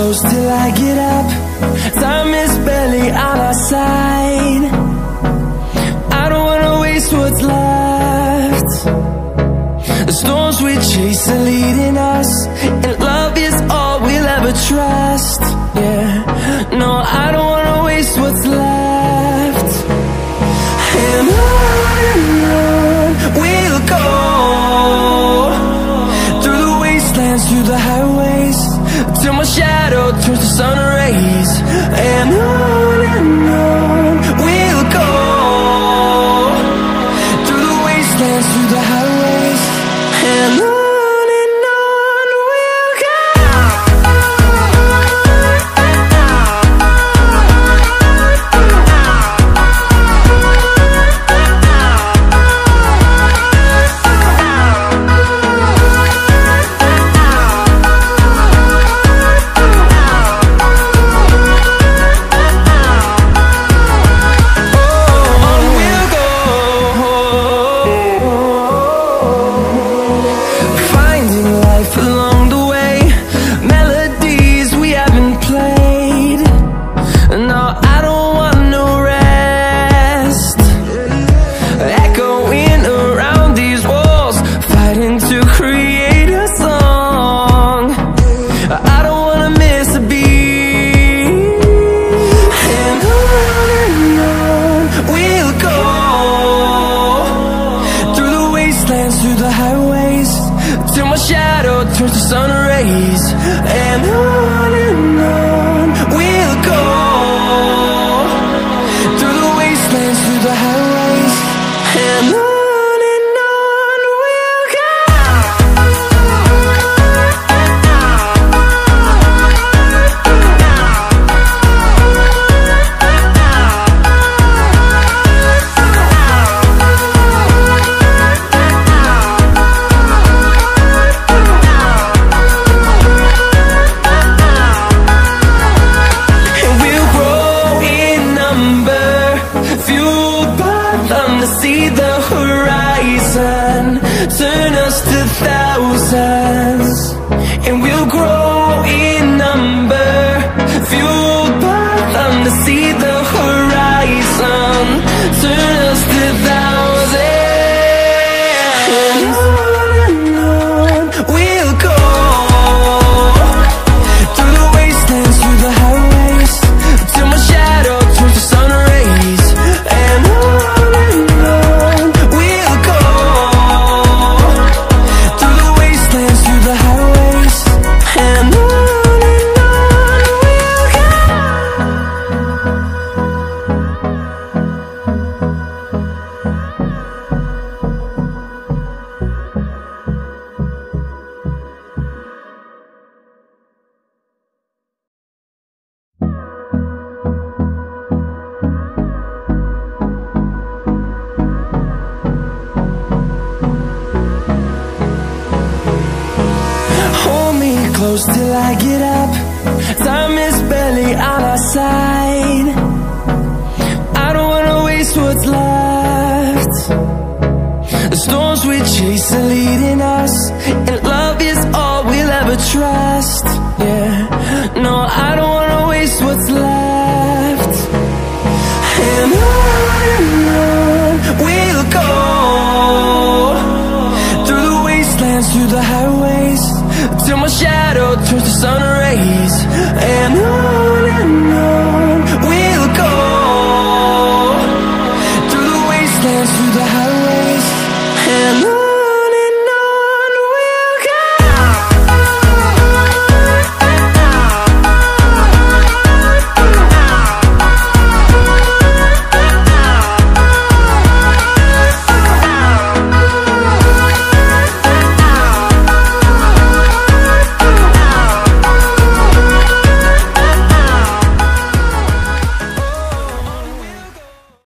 close till I get up. Time is barely on our side. I don't wanna waste what's left. The storms we chase are leading us, and love is all we'll ever trust. Yeah, no, I don't wanna waste what's left. And on we'll go, through the wastelands, through the highways, till my shadow turns to sun rays. And on we'll go, through the wastelands, through the highways, and on we'll go. Through the highways, till my shadow turns to sun rays. And on we'll go, through the wastelands, through the highways, and on we'll go. See the horizon, turn us to thousands, and we'll grow in number, fueled by them. To see the horizon, turn us to thousands, and on we'll go, through the wastelands, through the highways, till my shadow turns to sun rays. And close till I get up. Time is barely on our side. I don't wanna waste what's left. The storms we chase are leading us, and love is all we'll ever trust. Yeah, no, I don't wanna waste what's left. And on we'll go, through the wastelands, through the highways, till my shadow turns to sun rays. And on we'll go, through the wastelands, through the highways, and on.